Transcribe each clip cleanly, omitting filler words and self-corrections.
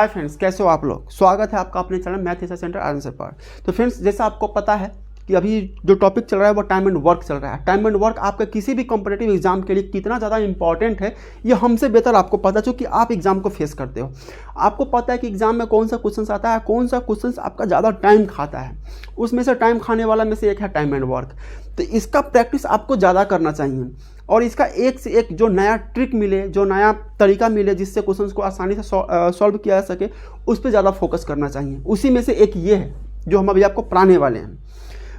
Hi friends, कैसे हो आप लोग। स्वागत है आपका अपने channel math research centre answer पर। तो फ्रेंड्स, जैसा आपको पता है कि अभी जो टॉपिक चल रहा है वो टाइम एंड वर्क चल रहा है। टाइम एंड वर्क आपका किसी भी कॉम्पिटिटिव एग्जाम के लिए कितना ज़्यादा इंपॉर्टेंट है ये हमसे बेहतर आपको पता, चूँकि आप एग्जाम को फेस करते हो। आपको पता है कि एग्जाम में कौन सा क्वेश्चन आता है, कौन सा क्वेश्चन आपका ज़्यादा टाइम खाता है। उसमें से टाइम खाने वाला में से एक है टाइम एंड वर्क। तो इसका प्रैक्टिस आपको ज़्यादा करना चाहिए और इसका एक से एक जो नया ट्रिक मिले, जो नया तरीका मिले जिससे क्वेश्चंस को आसानी से सॉल्व किया जा सके, उस पर ज़्यादा फोकस करना चाहिए। उसी में से एक ये है जो हम अभी आपको पढ़ाने वाले हैं।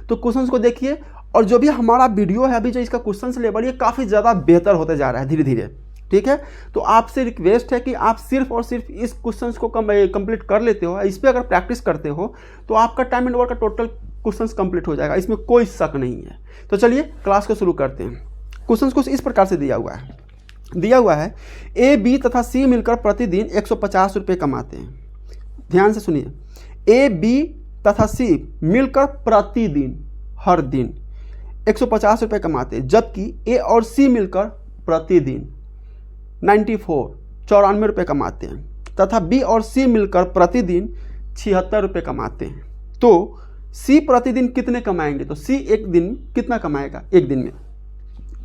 तो क्वेश्चंस को देखिए, और जो भी हमारा वीडियो है अभी जो इसका क्वेश्चंस लेवल ये काफ़ी ज़्यादा बेहतर होते जा रहा है धीरे धीरे, ठीक है। तो आपसे रिक्वेस्ट है कि आप सिर्फ और सिर्फ इस क्वेश्चंस को कंप्लीट कर लेते हो, इस पर अगर प्रैक्टिस करते हो तो आपका टाइम एंड वर्क का टोटल क्वेश्चंस कंप्लीट हो जाएगा, इसमें कोई शक नहीं है। तो चलिए क्लास को शुरू करते हैं। क्वेश्चन को इस प्रकार से दिया हुआ है ए बी तथा सी मिलकर प्रतिदिन 150 रुपये कमाते हैं। ध्यान से सुनिए, ए बी तथा सी मिलकर प्रतिदिन हर दिन 150 रुपये कमाते हैं, जबकि ए और सी मिलकर प्रतिदिन 94 रुपये कमाते हैं तथा बी और सी मिलकर प्रतिदिन 76 रुपये कमाते हैं। तो सी प्रतिदिन कितने कमाएंगे? तो सी एक दिन कितना कमाएगा एक दिन में,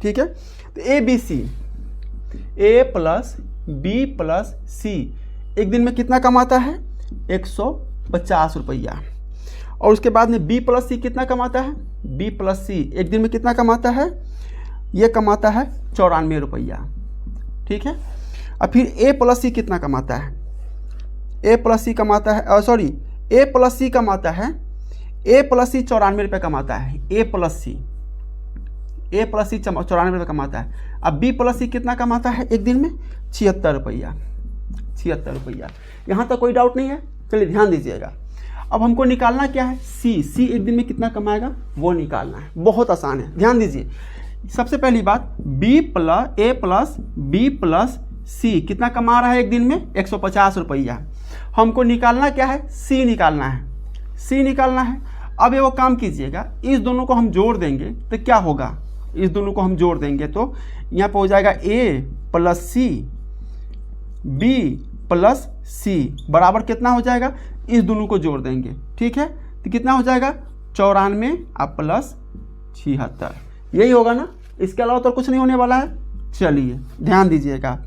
ठीक है। तो A B C, A plus B plus C एक दिन में कितना कमाता है? 150 रुपया। और उसके बाद में बी प्लस सी कितना कमाता है? बी प्लस सी एक दिन में कितना कमाता है? ये कमाता है 94 रुपया, ठीक है। अब फिर ए प्लस सी कितना कमाता है? ए प्लस सी कमाता है, सॉरी, ए प्लस सी कमाता है, ए प्लस सी 94 रुपये कमाता है। ए प्लस सी 94 रुपये कमाता है। अब बी प्लस सी कितना कमाता है एक दिन में? 76 रुपया। 76 रुपया। यहाँ तक कोई डाउट नहीं है? चलिए ध्यान दीजिएगा। अब हमको निकालना क्या है? सी एक दिन में कितना कमाएगा वो निकालना है। बहुत आसान है, ध्यान दीजिए। सबसे पहली बात, ए प्लस बी प्लस सी कितना कमा रहा है एक दिन में? 150 रुपया। हमको निकालना क्या है? सी निकालना है। अब ये वो काम कीजिएगा, इस दोनों को हम जोड़ देंगे तो क्या होगा? इस दोनों को हम जोड़ देंगे तो यहाँ पे हो जाएगा ए प्लस सी बी प्लस सी बराबर कितना हो जाएगा? इस दोनों को जोड़ देंगे, ठीक है। तो कितना हो जाएगा? 94 अब प्लस 76, यही होगा ना? इसके अलावा तो कुछ नहीं होने वाला है। चलिए ध्यान दीजिएगा,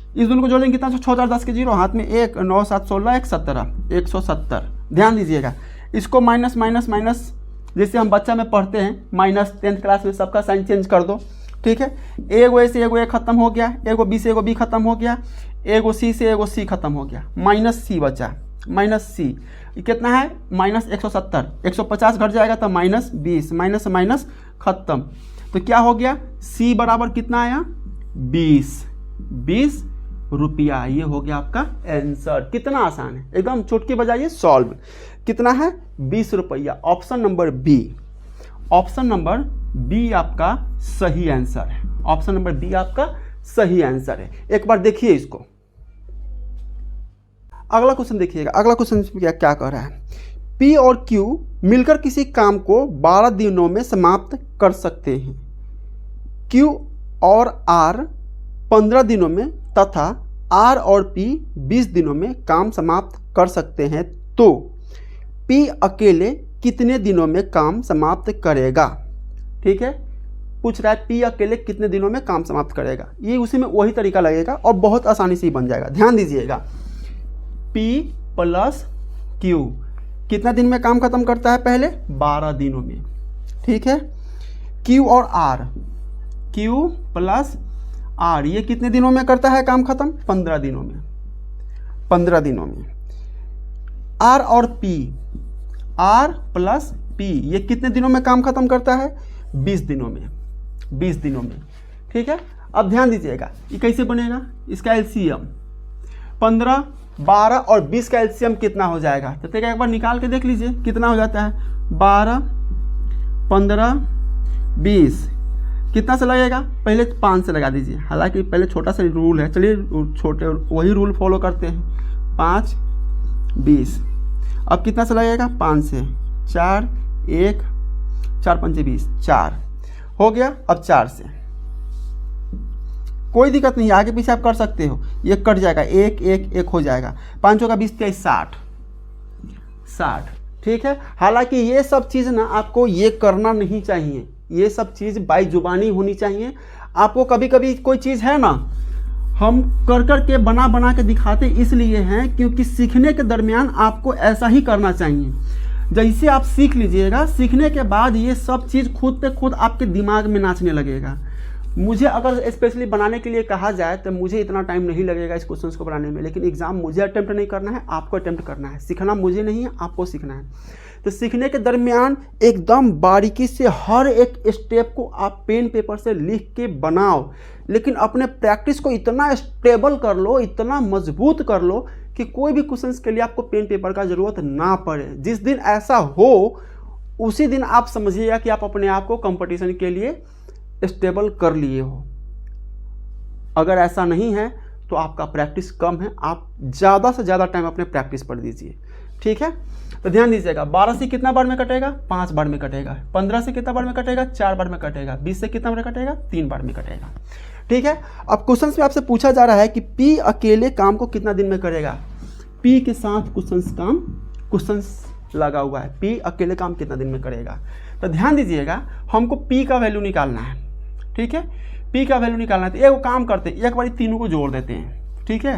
इस दोनों को जोड़ेंगे कितना? 6 4 10 के 0, हाथ में 1 9 7 16 1 17 170। ध्यान दीजिएगा, इसको माइनस जैसे हम बच्चा में पढ़ते हैं माइनस, 10th क्लास में सबका साइन चेंज कर दो, ठीक है। एगो ए से एगो ए खत्म हो गया, एगो बी से एगो बी खत्म हो गया, एगो सी से एगो सी खत्म हो गया, माइनस सी बचा, माइनस सी कितना है? माइनस 170। 150 घट जाएगा तो माइनस 20, माइनस खत्म। तो क्या हो गया? सी बराबर कितना आया? 20 रुपया। ये हो गया आपका आंसर। कितना आसान है, एकदम चुटकी बजाइए सॉल्व। कितना है? 20 रुपया। ऑप्शन नंबर बी आपका सही आंसर है। ऑप्शन नंबर बी आपका सही आंसर है। एक बार देखिए इसको, अगला क्वेश्चन देखिएगा। अगला क्वेश्चन क्या कह रहा है? पी और क्यू मिलकर किसी काम को 12 दिनों में समाप्त कर सकते हैं। क्यू और आर 15 दिनों में तथा आर और पी 20 दिनों में काम समाप्त कर सकते हैं। तो पी अकेले कितने दिनों में काम समाप्त करेगा? ठीक है, पूछ रहा है पी अकेले कितने दिनों में काम समाप्त करेगा। ये उसी में वही तरीका लगेगा और बहुत आसानी से ही बन जाएगा। ध्यान दीजिएगा, पी प्लस क्यू कितना दिन में काम खत्म करता है? पहले 12 दिनों में, ठीक है। क्यू और आर, क्यू प्लस आर ये कितने दिनों में करता है काम खत्म? 15 दिनों में। 15 दिनों में। आर और पी, आर प्लस पी ये कितने दिनों में काम खत्म करता है? 20 दिनों में। 20 दिनों में, ठीक है। अब ध्यान दीजिएगा, ये कैसे बनेगा? इसका एलसीएम 15, 12 और 20 का एलसीएम कितना हो जाएगा? तो एक बार निकाल के देख लीजिए कितना हो जाता है। 12, 15, 20 कितना से लगेगा? पहले 5 से लगा दीजिए, हालांकि पहले छोटा सा रूल है, चलिए छोटे वही रूल फॉलो करते हैं। 5, 20 अब कितना से लगेगा? 5 से 4, 1 4 5 20 4 हो गया। अब 4 से कोई दिक्कत नहीं है, आगे पीछे आप कर सकते हो। ये कट जाएगा, एक एक एक हो जाएगा, 5 का 20 23 60। ठीक है, हालांकि ये सब चीज़ ना आपको ये करना नहीं चाहिए, ये सब चीज़ बाई जुबानी होनी चाहिए। आपको कभी कभी कोई चीज़ है ना, हम कर के बना के दिखाते इसलिए हैं क्योंकि सीखने के दरमियान आपको ऐसा ही करना चाहिए। जैसे आप सीख लीजिएगा, सीखने के बाद ये सब चीज़ खुद पे खुद आपके दिमाग में नाचने लगेगा। मुझे अगर स्पेशली बनाने के लिए कहा जाए तो मुझे इतना टाइम नहीं लगेगा इस क्वेश्चंस को बनाने में, लेकिन एग्जाम मुझे अटेम्प्ट नहीं करना है, आपको अटेम्प्ट करना है। सीखना मुझे नहीं है, आपको सीखना है। तो सीखने के दरमियान एकदम बारीकी से हर एक स्टेप को आप पेन पेपर से लिख के बनाओ, लेकिन अपने प्रैक्टिस को इतना स्टेबल कर लो, इतना मजबूत कर लो कि कोई भी क्वेश्चंस के लिए आपको पेन पेपर का ज़रूरत ना पड़े। जिस दिन ऐसा हो उसी दिन आप समझिएगा कि आप अपने आप को कंपटीशन के लिए स्टेबल कर लिए हो। अगर ऐसा नहीं है तो आपका प्रैक्टिस कम है, आप ज़्यादा से ज़्यादा टाइम अपने प्रैक्टिस पर दीजिए। ठीक है, तो ध्यान दीजिएगा, 12 से कितना बार में कटेगा? 5 बार में कटेगा। 15 से कितना बार में कटेगा? 4 बार में कटेगा। 20 से कितना बार कटेगा? 3 बार में कटेगा। ठीक है, अब क्वेश्चन में आपसे पूछा जा रहा है कि पी अकेले काम को कितना दिन में करेगा। पी के साथ क्वेश्चंस लगा हुआ है, पी अकेले काम कितना दिन में करेगा। तो ध्यान दीजिएगा, हमको पी का वैल्यू निकालना है। ठीक है, पी का वैल्यू निकालना है तो एक काम करते हैं, एक बार तीनों को जोड़ देते हैं। ठीक है,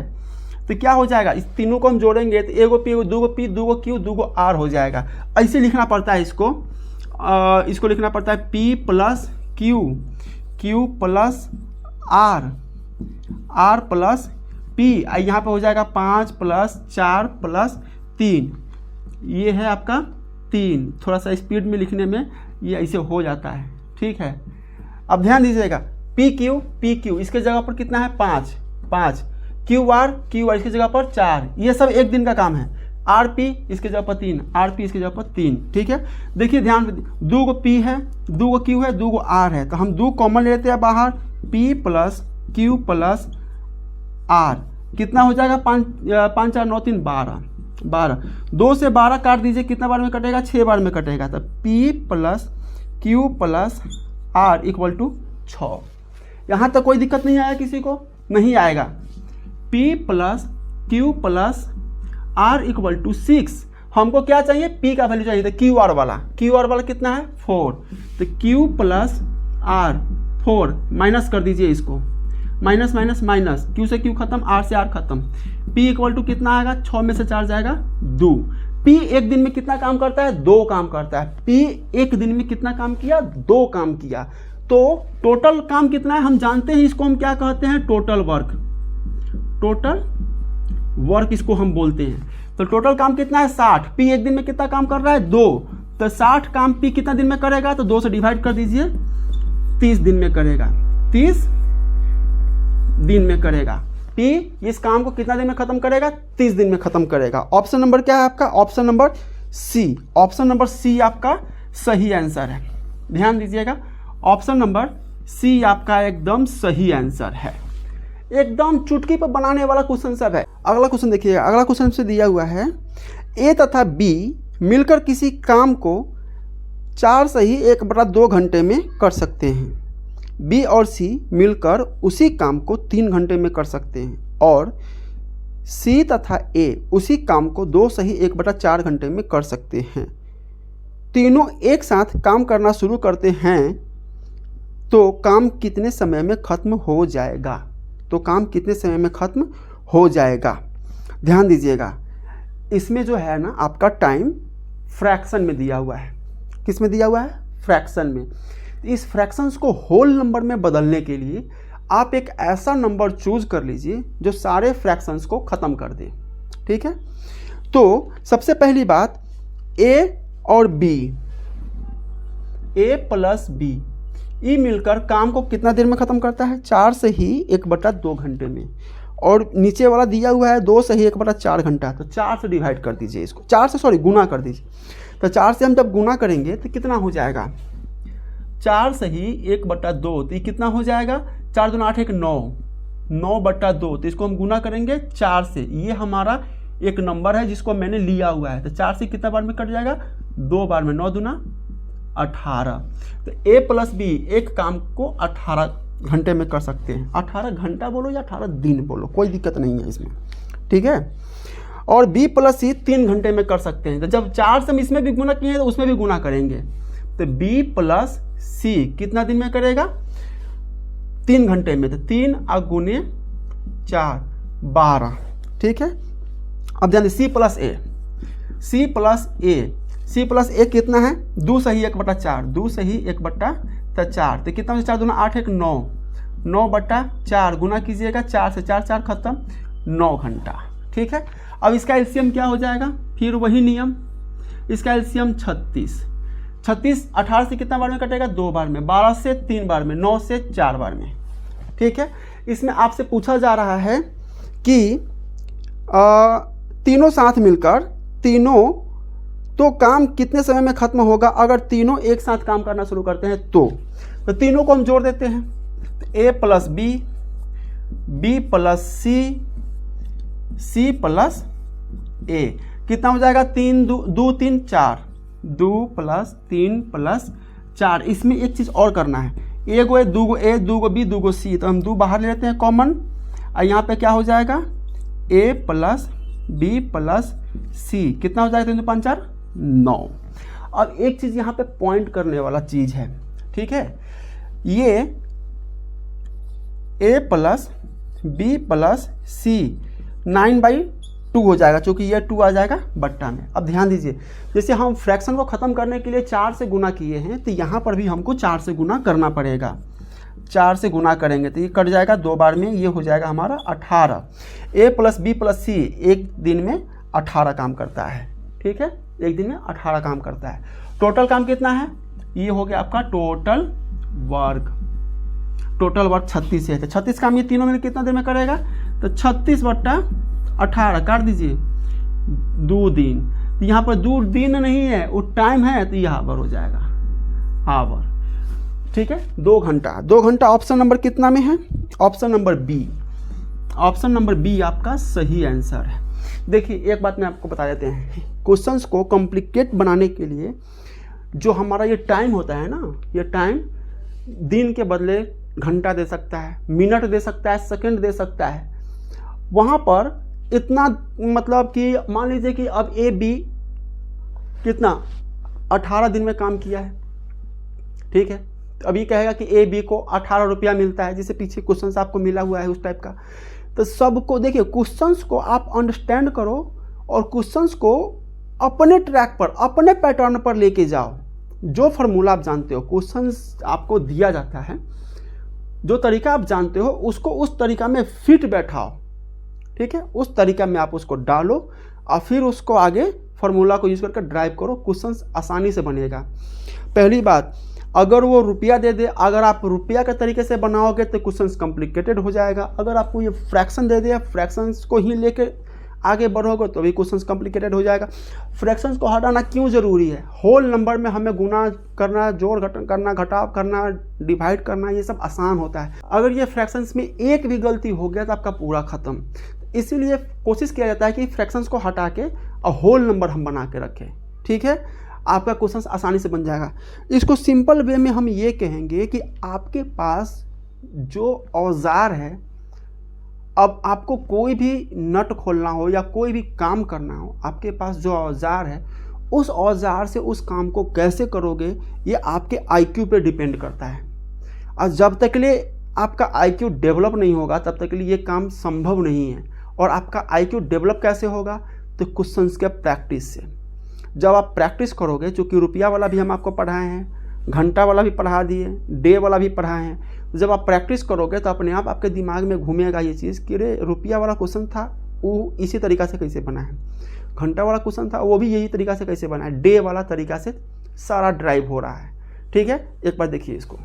तो क्या हो जाएगा, इस तीनों को हम जोड़ेंगे तो एगो पी, दो गो पी, दो गो क्यू, दो गो आर हो जाएगा। ऐसे लिखना पड़ता है इसको लिखना पड़ता है P plus Q, Q plus R, R plus P. यहाँ पे हो जाएगा 5 प्लस 4 प्लस 3, ये है आपका 3। थोड़ा सा स्पीड में लिखने में ये ऐसे हो जाता है। ठीक है, अब ध्यान दीजिएगा, पी क्यू इसके जगह पर कितना है? 5, क्यू आर इसकी जगह पर 4। ये सब एक दिन का काम है। आर पी इसके जगह पर 3, आर पी इसके जगह पर 3। ठीक है, देखिए ध्यान, 2 गो पी है, 2 गो क्यू है, 2 गो आर है, तो हम 2 कॉमन लेते हैं बाहर, P plus Q plus R कितना हो जाएगा? 5 4 9 3 12। 2 से 12 काट दीजिए, कितना बार में कटेगा? 6 बार में कटेगा। तो P plus Q plus R equal to 6। यहाँ तक कोई दिक्कत नहीं आया किसी को? नहीं आएगा। P plus Q plus R equal to 6। हमको क्या चाहिए? पी का वैल्यू चाहिए था, क्यू आर वाला कितना है? 4। तो क्यू प्लस आर 4, माइनस कर दीजिए इसको, माइनस माइनस माइनस, क्यू से क्यू खत्म, आर से आर खत्म। पी इक्वल टू कितना आएगा? 6 में से 4 जाएगा 2। पी एक दिन में कितना काम करता है? 2 काम करता है। पी एक दिन में कितना काम किया? 2 काम किया। तो टोटल काम कितना है हम जानते हैं, इसको हम क्या कहते हैं? Total work. टोटल वर्क इसको हम बोलते हैं। तो टोटल काम कितना है? 60। पी एक दिन में कितना काम कर रहा है? 2। तो 60 काम पी कितना दिन में करेगा? तो 2 से डिवाइड कर दीजिए, 30 दिन में करेगा। 30 दिन में करेगा। पी इस काम को कितना दिन में खत्म करेगा? 30 दिन में खत्म करेगा। ऑप्शन नंबर क्या है आपका? Option number C. Option number C आपका सही आंसर है। ध्यान दीजिएगा, ऑप्शन नंबर सी आपका एकदम सही आंसर है। एकदम चुटकी पर बनाने वाला क्वेश्चन सब है। अगला क्वेश्चन देखिएगा, अगला क्वेश्चन से दिया हुआ है, ए तथा बी मिलकर किसी काम को 4 से ही 1/2 घंटे में कर सकते हैं। बी और सी मिलकर उसी काम को 3 घंटे में कर सकते हैं, और सी तथा ए उसी काम को 2 से ही 1/4 घंटे में कर सकते हैं। तीनों एक साथ काम करना शुरू करते हैं तो काम कितने समय में खत्म हो जाएगा? तो काम कितने समय में खत्म हो जाएगा? ध्यान दीजिएगा, इसमें जो है ना आपका टाइम फ्रैक्शन में दिया हुआ है। किस में दिया हुआ है? फ्रैक्शन में। इस फ्रैक्शंस को होल नंबर में बदलने के लिए आप एक ऐसा नंबर चूज कर लीजिए जो सारे फ्रैक्शंस को ख़त्म कर दे। ठीक है, तो सबसे पहली बात, ए और बी, ए प्लस बी, ई मिलकर काम को कितना देर में ख़त्म करता है? 4 से ही 1/2 घंटे में। और नीचे वाला दिया हुआ है 2 से ही 1/4 घंटा, तो 4 से डिवाइड कर दीजिए इसको, 4 से गुना कर दीजिए। तो 4 से हम जब गुना करेंगे तो कितना हो जाएगा? 4 से ही 1/2, तो ये कितना हो जाएगा? 4 दूना 8 1 9, 9/2। तो इसको हम गुना करेंगे 4 से। ये हमारा एक नंबर है जिसको मैंने लिया हुआ है। तो 4 से कितना बार में कट जाएगा? 2 बार में। 9 दूना 18। तो ए प्लस बी एक काम को 18 घंटे में कर सकते हैं। 18 घंटा बोलो या 18 दिन बोलो, कोई दिक्कत नहीं है इसमें, ठीक है। और b प्लस c 3 घंटे में कर सकते हैं। तो जब 4 से हम इसमें भी गुना किए हैं तो उसमें भी गुना करेंगे, तो b प्लस c कितना दिन में करेगा? 3 घंटे में। तो 3 गुने 4 12, ठीक है। अब ध्यान c plus a, c plus a कितना है? 2 सही 1/4, 2 सही 1/4, तो कितना 4 दूना 8 1 9, 9/4 गुना कीजिएगा 4 से, 4 4 खत्म, 9 घंटा, ठीक है। अब इसका एलसीएम क्या हो जाएगा? फिर वही नियम, इसका एलसीएम 36, 18 से कितना बार में कटेगा? 2 बार में, 12 से 3 बार में, 9 से 4 बार में, ठीक है। इसमें आपसे पूछा जा रहा है कि तीनों साथ मिलकर, तीनों तो काम कितने समय में खत्म होगा अगर तीनों एक साथ काम करना शुरू करते हैं? तो तीनों को हम जोड़ देते हैं, a plus B, b plus C, c plus a, कितना हो जाएगा? 3 2 3 4, 2 प्लस 3 प्लस 4। इसमें एक चीज़ और करना है, एगो ए, दूगो ए, दूगो बी, दूगो सी, तो हम 2 बाहर ले लेते हैं कॉमन, और यहाँ पे क्या हो जाएगा? a प्लस बी प्लस सी, कितना हो जाएगा? 3 5 4 9। अब एक चीज़ यहाँ पे पॉइंट करने वाला चीज़ है, ठीक है। ये a प्लस बी प्लस सी 9/2 हो जाएगा, क्योंकि ये 2 आ जाएगा बट्टा में। अब ध्यान दीजिए, जैसे हम फ्रैक्शन को ख़त्म करने के लिए 4 से गुना किए हैं, तो यहाँ पर भी हमको 4 से गुना करना पड़ेगा। 4 से गुना करेंगे तो ये कट जाएगा 2 बार में, ये हो जाएगा हमारा 18। a plus B plus C एक दिन में 18 काम करता है, ठीक है, एक दिन में 18 काम करता है। टोटल काम कितना है? ये हो गया आपका टोटल वर्क 36 है। तो 36 काम ये तीनों में कितना देर में करेगा? तो 36/18 काट दीजिए, 2 दिन। तो यहाँ पर 2 दिन नहीं है, वो टाइम है, तो यह आवर हो जाएगा, आवर, ठीक है। 2 घंटा, 2 घंटा ऑप्शन नंबर कितना में है? Option number B, option number B आपका सही आंसर है। देखिए एक बात मैं आपको बता देते हैं, क्वेश्चंस को कॉम्प्लिकेट बनाने के लिए जो हमारा ये टाइम होता है ना, ये टाइम दिन के बदले घंटा दे सकता है, मिनट दे सकता है, सेकंड दे सकता है। वहाँ पर इतना मतलब कि मान लीजिए कि अब ए बी कितना 18 दिन में काम किया है, ठीक है। अब ये कहेगा कि ए बी को 18 रुपया मिलता है, जिसे पीछे क्वेश्चन आपको मिला हुआ है उस टाइप का। तो सबको देखिए, क्वेश्चंस को आप अंडरस्टैंड करो और क्वेश्चंस को अपने ट्रैक पर, अपने पैटर्न पर लेके जाओ। जो फार्मूला आप जानते हो, क्वेश्चंस आपको दिया जाता है, जो तरीका आप जानते हो उसको उस तरीका में फिट बैठाओ, ठीक है। उस तरीका में आप उसको डालो और फिर उसको आगे फार्मूला को यूज करके ड्राइव करो, क्वेश्चंस आसानी से बनेगा। पहली बात, अगर वो रुपया दे दे, अगर आप रुपया के तरीके से बनाओगे तो क्वेश्चंस कॉम्प्लिकेटेड हो जाएगा। अगर आपको ये फ्रैक्शन दे दे, फ्रैक्शंस को ही लेके आगे बढ़ोगे तो भी क्वेश्चंस कॉम्प्लिकेटेड हो जाएगा। फ्रैक्शंस को हटाना क्यों ज़रूरी है? होल नंबर में हमें गुना करना, जोड़ घटाव करना, घटाव करना, डिवाइड करना, ये सब आसान होता है। अगर ये फ्रैक्शंस में एक भी गलती हो गया तो आपका पूरा खत्म। इसीलिए कोशिश किया जाता है कि फ्रैक्शंस को हटा के और होल नंबर हम बना के रखें, ठीक है। आपका क्वेश्चन आसानी से बन जाएगा। इसको सिंपल वे में हम ये कहेंगे कि आपके पास जो औजार है, अब आपको कोई भी नट खोलना हो या कोई भी काम करना हो, आपके पास जो औजार है, उस औजार से उस काम को कैसे करोगे ये आपके आईक्यू पे डिपेंड करता है। और जब तक के लिए आपका आईक्यू डेवलप नहीं होगा तब तक के लिए ये काम संभव नहीं है। और आपका आईक्यू डेवलप कैसे होगा? तो क्वेश्चंस के प्रैक्टिस से। जब आप प्रैक्टिस करोगे, चूँकि रुपया वाला भी हम आपको पढ़ाए हैं, घंटा वाला भी पढ़ा दिए, डे वाला भी पढ़ाए हैं। जब आप प्रैक्टिस करोगे तो अपने आप आपके दिमाग में घूमेगा ये चीज़ कि अरे रुपया वाला क्वेश्चन था वो इसी तरीक़ा से कैसे बना है, घंटा वाला क्वेश्चन था वो भी यही तरीक़ा से कैसे बना है, डे वाला तरीक़ा से सारा ड्राइव हो रहा है, ठीक है। एक बार देखिए इसको।